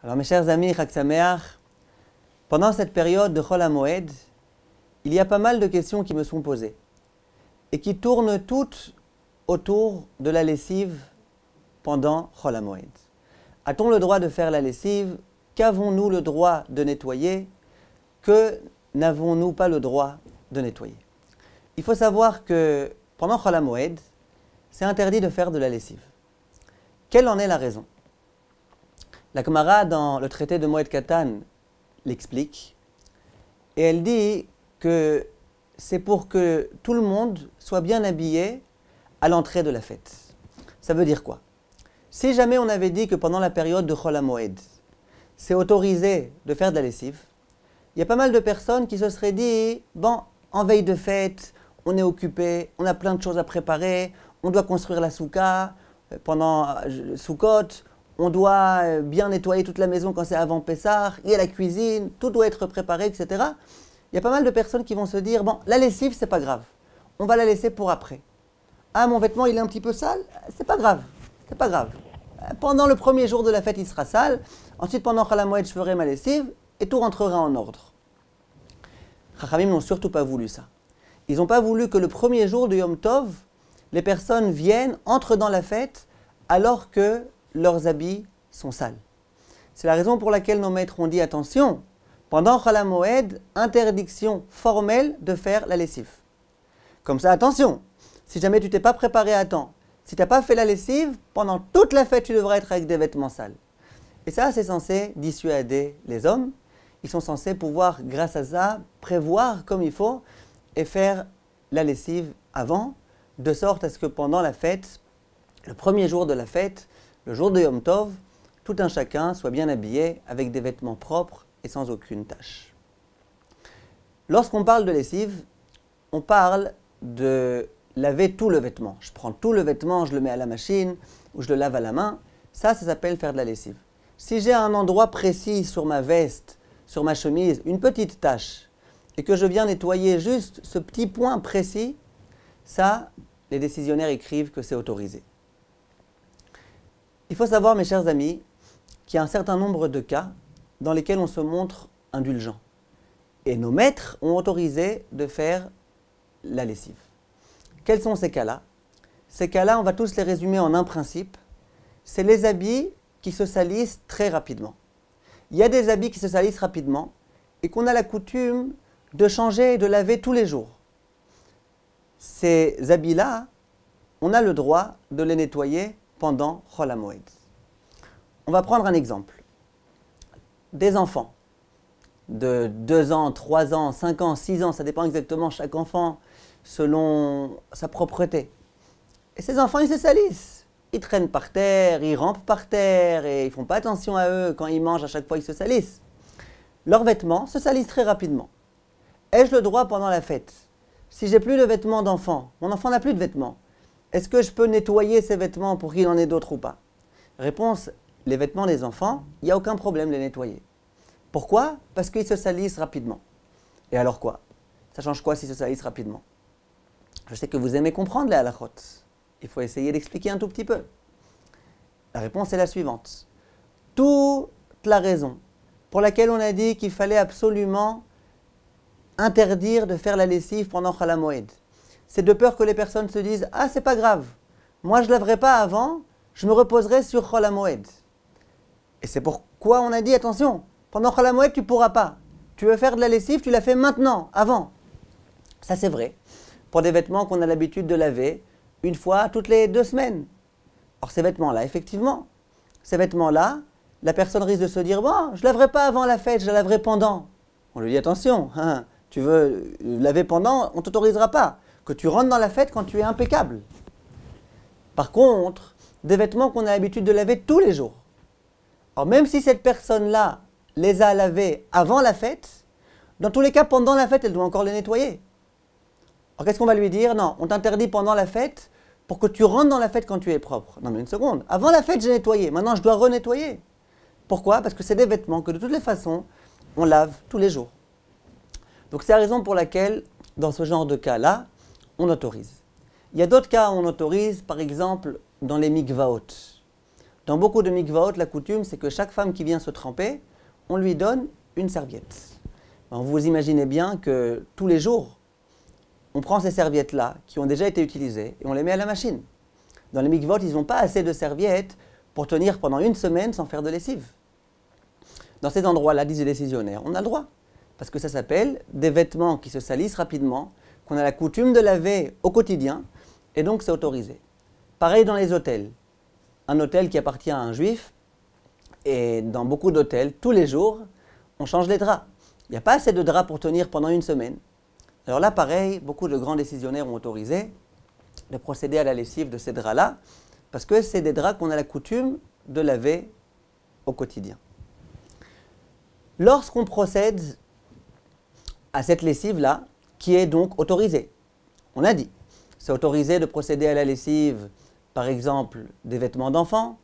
Alors mes chers amis, Chag Sameach, pendant cette période de Chol HaMoed, il y a pas mal de questions qui me sont posées et qui tournent toutes autour de la lessive pendant Chol HaMoed. A-t-on le droit de faire la lessive? Qu'avons-nous le droit de nettoyer? Que n'avons-nous pas le droit de nettoyer? Il faut savoir que pendant Chol HaMoed, c'est interdit de faire de la lessive. Quelle en est la raison? La Gemara, dans le traité de Moed Katan, l'explique, et elle dit que c'est pour que tout le monde soit bien habillé à l'entrée de la fête. Ça veut dire quoi? Si jamais on avait dit que pendant la période de Chol HaMoed, c'est autorisé de faire de la lessive, il y a pas mal de personnes qui se seraient dit, bon, en veille de fête, on est occupé, on a plein de choses à préparer, on doit construire la souka pendant Sukkot, on doit bien nettoyer toute la maison quand c'est avant Pessah, il y a la cuisine, tout doit être préparé, etc. Il y a pas mal de personnes qui vont se dire, bon, la lessive, c'est pas grave, on va la laisser pour après. Ah, mon vêtement, il est un petit peu sale, c'est pas grave, c'est pas grave. Pendant le premier jour de la fête, il sera sale, ensuite pendant Chol HaMoed, je ferai ma lessive, et tout rentrera en ordre. Chachamim n'ont surtout pas voulu ça. Ils n'ont pas voulu que le premier jour de Yom Tov, les personnes viennent, entrent dans la fête, alors que leurs habits sont sales. C'est la raison pour laquelle nos maîtres ont dit attention, pendant Chol HaMoed, interdiction formelle de faire la lessive. Comme ça, attention, si jamais tu t'es pas préparé à temps, si tu n'as pas fait la lessive, pendant toute la fête, tu devras être avec des vêtements sales. Et ça, c'est censé dissuader les hommes. Ils sont censés pouvoir, grâce à ça, prévoir comme il faut et faire la lessive avant, de sorte à ce que pendant la fête, le premier jour de la fête, le jour de Yom Tov, tout un chacun soit bien habillé avec des vêtements propres et sans aucune tache. Lorsqu'on parle de lessive, on parle de laver tout le vêtement. Je prends tout le vêtement, je le mets à la machine ou je le lave à la main. Ça s'appelle faire de la lessive. Si j'ai un endroit précis sur ma veste, sur ma chemise, une petite tache, et que je viens nettoyer juste ce petit point précis, ça, les décisionnaires écrivent que c'est autorisé. Il faut savoir, mes chers amis, qu'il y a un certain nombre de cas dans lesquels on se montre indulgent. Et nos maîtres ont autorisé de faire la lessive. Quels sont ces cas-là? Ces cas-là, on va tous les résumer en un principe. C'est les habits qui se salissent très rapidement. Il y a des habits qui se salissent rapidement et qu'on a la coutume de changer et de laver tous les jours. Ces habits-là, on a le droit de les nettoyer pendant Chol HaMoed. On va prendre un exemple. Des enfants de 2 ans, 3 ans, 5 ans, 6 ans, ça dépend exactement chaque enfant selon sa propreté. Et ces enfants, ils se salissent. Ils traînent par terre, ils rampent par terre et ils ne font pas attention à eux. Quand ils mangent, à chaque fois, ils se salissent. Leurs vêtements se salissent très rapidement. Ai-je le droit pendant la fête? Si j'ai plus de vêtements d'enfant, mon enfant n'a plus de vêtements, est-ce que je peux nettoyer ces vêtements pour qu'il en ait d'autres ou pas? Réponse, les vêtements des enfants, il n'y a aucun problème de les nettoyer. Pourquoi? Parce qu'ils se salissent rapidement. Et alors quoi? Ça change quoi s'ils se salissent rapidement? Je sais que vous aimez comprendre les halachot. Il faut essayer d'expliquer un tout petit peu. La réponse est la suivante. Toute la raison pour laquelle on a dit qu'il fallait absolument interdire de faire la lessive pendant Chol HaMoed, c'est de peur que les personnes se disent « Ah, c'est pas grave, moi je ne laverai pas avant, je me reposerai sur Chol HaMoed. » Et c'est pourquoi on a dit « Attention, pendant Chol HaMoed, tu ne pourras pas. Tu veux faire de la lessive, tu la fais maintenant, avant. » Ça c'est vrai pour des vêtements qu'on a l'habitude de laver une fois toutes les 2 semaines. Or ces vêtements-là, effectivement, ces vêtements-là, la personne risque de se dire « Bon, je ne laverai pas avant la fête, je la laverai pendant. » On lui dit « Attention, hein, tu veux laver pendant, on ne t'autorisera pas. Que tu rentres dans la fête quand tu es impeccable. » Par contre, des vêtements qu'on a l'habitude de laver tous les jours. Alors même si cette personne-là les a lavés avant la fête, dans tous les cas, pendant la fête, elle doit encore les nettoyer. Alors qu'est-ce qu'on va lui dire? Non, on t'interdit pendant la fête pour que tu rentres dans la fête quand tu es propre. Non mais une seconde, avant la fête j'ai nettoyé, maintenant je dois renettoyer. Pourquoi? Parce que c'est des vêtements que de toutes les façons, on lave tous les jours. Donc c'est la raison pour laquelle, dans ce genre de cas-là, on autorise. Il y a d'autres cas où on autorise, par exemple, dans les mikvaot. Dans beaucoup de mikvaot, la coutume, c'est que chaque femme qui vient se tremper, on lui donne une serviette. Alors, vous imaginez bien que tous les jours, on prend ces serviettes-là, qui ont déjà été utilisées, et on les met à la machine. Dans les mikvaot, ils n'ont pas assez de serviettes pour tenir pendant une semaine sans faire de lessive. Dans ces endroits-là, disent les décisionnaires, on a le droit. Parce que ça s'appelle des vêtements qui se salissent rapidement, qu'on a la coutume de laver au quotidien, et donc c'est autorisé. Pareil dans les hôtels. Un hôtel qui appartient à un juif, et dans beaucoup d'hôtels, tous les jours, on change les draps. Il n'y a pas assez de draps pour tenir pendant une semaine. Alors là, pareil, beaucoup de grands décisionnaires ont autorisé de procéder à la lessive de ces draps-là, parce que c'est des draps qu'on a la coutume de laver au quotidien. Lorsqu'on procède à cette lessive-là, qui est donc autorisée, on a dit, c'est autorisé de procéder à la lessive, par exemple, des vêtements d'enfants,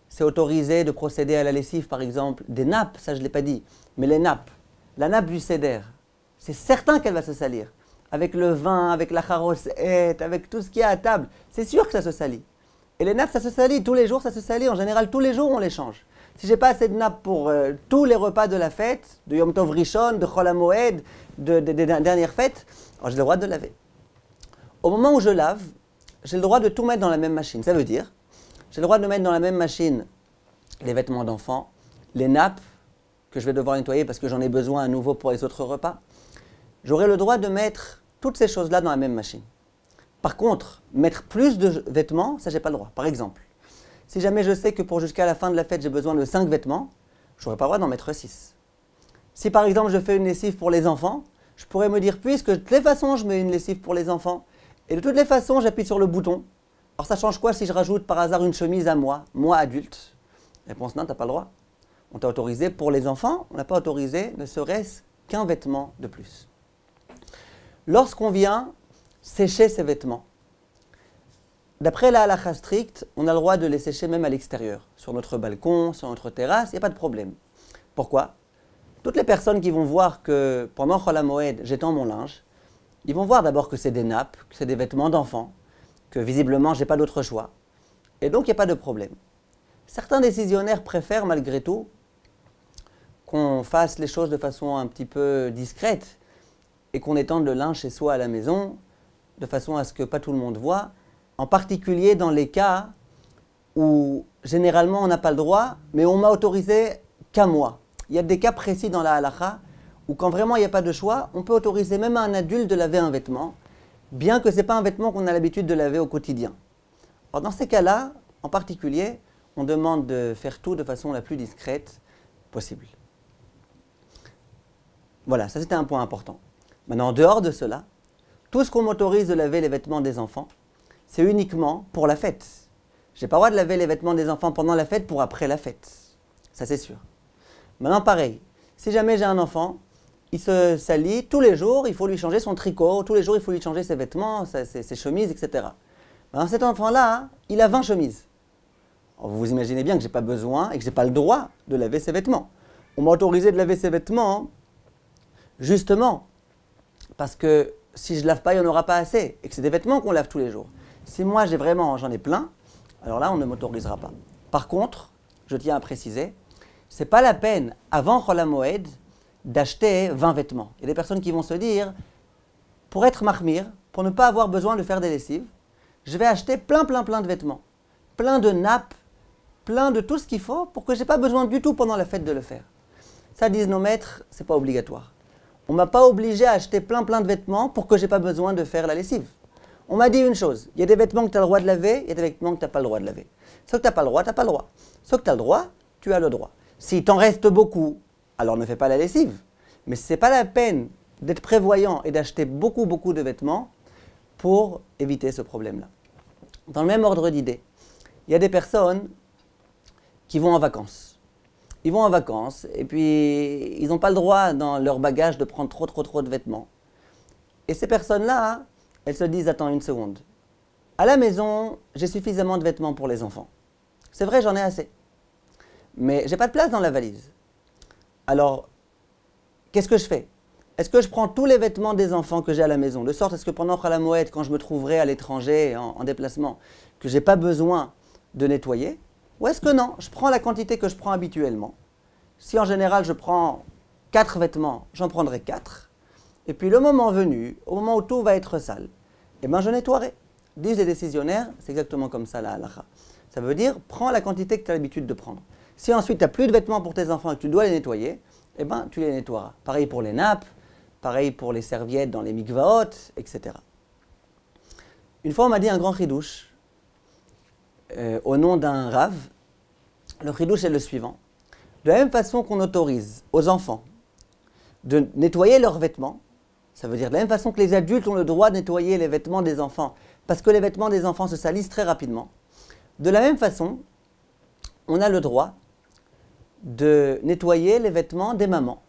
c'est autorisé de procéder à la lessive, par exemple, des nappes, ça je ne l'ai pas dit, mais les nappes, la nappe du seder, c'est certain qu'elle va se salir. Avec le vin, avec la charosette, avec tout ce qu'il y a à table, c'est sûr que ça se salit. Et les nappes, ça se salit, tous les jours ça se salit, en général tous les jours on les change. Si j'ai pas assez de nappes pour tous les repas de la fête, de Yom Tov Rishon, de Chol HaMoed, des dernières fêtes, alors j'ai le droit de laver. Au moment où je lave, j'ai le droit de tout mettre dans la même machine. Ça veut dire, j'ai le droit de mettre dans la même machine les vêtements d'enfants, les nappes que je vais devoir nettoyer parce que j'en ai besoin à nouveau pour les autres repas. J'aurai le droit de mettre toutes ces choses-là dans la même machine. Par contre, mettre plus de vêtements, ça j'ai pas le droit. Par exemple, si jamais je sais que pour jusqu'à la fin de la fête j'ai besoin de 5 vêtements, je n'aurai pas le droit d'en mettre 6. Si par exemple je fais une lessive pour les enfants, je pourrais me dire, puisque de toutes les façons je mets une lessive pour les enfants, et de toutes les façons j'appuie sur le bouton, alors ça change quoi si je rajoute par hasard une chemise à moi adulte? Réponse non, tu n'as pas le droit. On t'a autorisé pour les enfants, on n'a pas autorisé ne serait-ce qu'un vêtement de plus. Lorsqu'on vient sécher ses vêtements, d'après la halakha stricte, on a le droit de les sécher même à l'extérieur, sur notre balcon, sur notre terrasse, il n'y a pas de problème. Pourquoi? Toutes les personnes qui vont voir que pendant Chol HaMoed, j'étends mon linge, ils vont voir d'abord que c'est des nappes, que c'est des vêtements d'enfants, que visiblement je n'ai pas d'autre choix, et donc il n'y a pas de problème. Certains décisionnaires préfèrent malgré tout qu'on fasse les choses de façon un petit peu discrète et qu'on étende le linge chez soi à la maison, de façon à ce que pas tout le monde voit, en particulier dans les cas où généralement on n'a pas le droit, mais on m'a autorisé qu'à moi. Il y a des cas précis dans la halakha où quand vraiment il n'y a pas de choix, on peut autoriser même à un adulte de laver un vêtement, bien que ce n'est pas un vêtement qu'on a l'habitude de laver au quotidien. Alors dans ces cas-là, en particulier, on demande de faire tout de façon la plus discrète possible. Voilà, ça c'était un point important. Maintenant, en dehors de cela, tout ce qu'on m'autorise de laver les vêtements des enfants, c'est uniquement pour la fête. Je n'ai pas le droit de laver les vêtements des enfants pendant la fête pour après la fête. Ça c'est sûr. Maintenant pareil, si jamais j'ai un enfant, il se salit tous les jours, il faut lui changer son tricot, tous les jours il faut lui changer ses vêtements, ses chemises, etc. Maintenant cet enfant-là, il a 20 chemises. Alors, vous imaginez bien que je n'ai pas besoin et que je n'ai pas le droit de laver ses vêtements. On m'a autorisé de laver ses vêtements, justement, parce que si je ne lave pas, il n'y en aura pas assez, et que c'est des vêtements qu'on lave tous les jours. Si moi j'en ai plein, alors là on ne m'autorisera pas. Par contre, je tiens à préciser, ce n'est pas la peine, avant Chol HaMoed, d'acheter 20 vêtements. Il y a des personnes qui vont se dire, pour être mahmir, pour ne pas avoir besoin de faire des lessives, je vais acheter plein de vêtements, plein de nappes, plein de tout ce qu'il faut, pour que je n'ai pas besoin du tout pendant la fête de le faire. Ça, disent nos maîtres, ce n'est pas obligatoire. On ne m'a pas obligé à acheter plein de vêtements pour que je n'ai pas besoin de faire la lessive. On m'a dit une chose, il y a des vêtements que tu as le droit de laver, il y a des vêtements que tu n'as pas le droit de laver. Sauf que tu n'as pas le droit, tu n'as pas le droit. Sauf que tu as le droit, tu as le droit. S'il t'en reste beaucoup, alors ne fais pas la lessive. Mais ce n'est pas la peine d'être prévoyant et d'acheter beaucoup de vêtements pour éviter ce problème-là. Dans le même ordre d'idée, il y a des personnes qui vont en vacances. Ils vont en vacances et puis ils n'ont pas le droit dans leur bagage de prendre trop de vêtements. Et ces personnes-là, elles se disent, attends une seconde, à la maison, j'ai suffisamment de vêtements pour les enfants. C'est vrai, j'en ai assez. Mais j'ai pas de place dans la valise. Alors, qu'est-ce que je fais? Est-ce que je prends tous les vêtements des enfants que j'ai à la maison, de sorte à ce que pendant Chol HaMoed, quand je me trouverai à l'étranger, en déplacement, que je n'ai pas besoin de nettoyer? Ou est-ce que non, je prends la quantité que je prends habituellement. Si en général je prends 4 vêtements, j'en prendrai 4. Et puis le moment venu, au moment où tout va être sale, eh ben je nettoierai. Disent les décisionnaires, c'est exactement comme ça la halakha. Ça veut dire, prends la quantité que tu as l'habitude de prendre. Si ensuite tu n'as plus de vêtements pour tes enfants et que tu dois les nettoyer, eh ben tu les nettoieras. Pareil pour les nappes, pareil pour les serviettes dans les mikvaot, etc. Une fois on m'a dit un grand chidouche, au nom d'un rave. Le chidouche est le suivant. De la même façon qu'on autorise aux enfants de nettoyer leurs vêtements, ça veut dire de la même façon que les adultes ont le droit de nettoyer les vêtements des enfants, parce que les vêtements des enfants se salissent très rapidement, de la même façon, on a le droit de nettoyer les vêtements des mamans.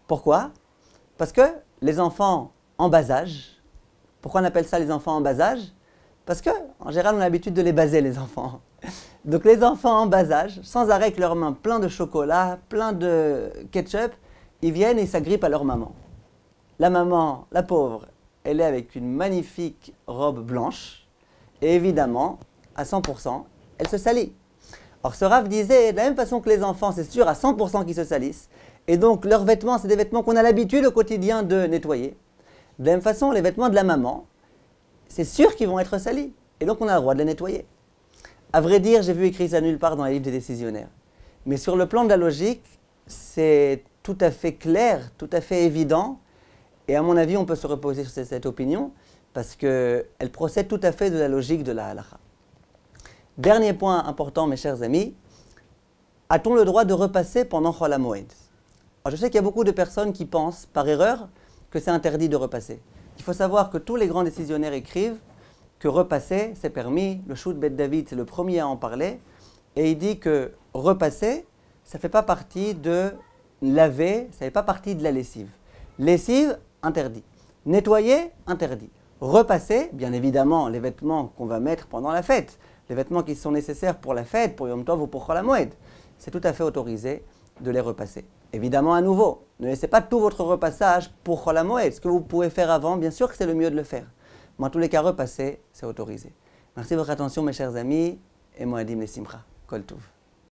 Pourquoi? Parce que les enfants en bas âge, pourquoi on appelle ça les enfants en bas âge? Parce que, en général, on a l'habitude de les baser, les enfants. Donc les enfants en bas âge, sans arrêt avec leurs mains pleines de chocolat, plein de ketchup, ils viennent et s'agrippent à leur maman. La maman, la pauvre, elle est avec une magnifique robe blanche, et évidemment, à 100%, elle se salit. Or ce Rav disait, de la même façon que les enfants, c'est sûr à 100% qu'ils se salissent, et donc leurs vêtements, c'est des vêtements qu'on a l'habitude au quotidien de nettoyer. De la même façon, les vêtements de la maman, c'est sûr qu'ils vont être salis, et donc on a le droit de les nettoyer. À vrai dire, j'ai vu écrit ça nulle part dans les livres des décisionnaires. Mais sur le plan de la logique, c'est tout à fait clair, tout à fait évident. Et à mon avis, on peut se reposer sur cette opinion parce qu'elle procède tout à fait de la logique de la halakha. Dernier point important, mes chers amis. A-t-on le droit de repasser pendant Chol HaMoed? Je sais qu'il y a beaucoup de personnes qui pensent, par erreur, que c'est interdit de repasser. Il faut savoir que tous les grands décisionnaires écrivent que repasser, c'est permis. Le Shoot Bet David, c'est le premier à en parler. Et il dit que repasser, ça ne fait pas partie de laver, ça ne fait pas partie de la lessive. Lessive, interdit. Nettoyer, interdit. Repasser, bien évidemment, les vêtements qu'on va mettre pendant la fête, les vêtements qui sont nécessaires pour la fête, pour Yom Tov ou pour Chol HaMoed, c'est tout à fait autorisé de les repasser. Évidemment, à nouveau, ne laissez pas tout votre repassage pour Chol HaMoed. Ce que vous pouvez faire avant, bien sûr que c'est le mieux de le faire. Mais en tous les cas, repasser, c'est autorisé. Merci de votre attention, mes chers amis, et Moadim Lesimcha. Kol Tov.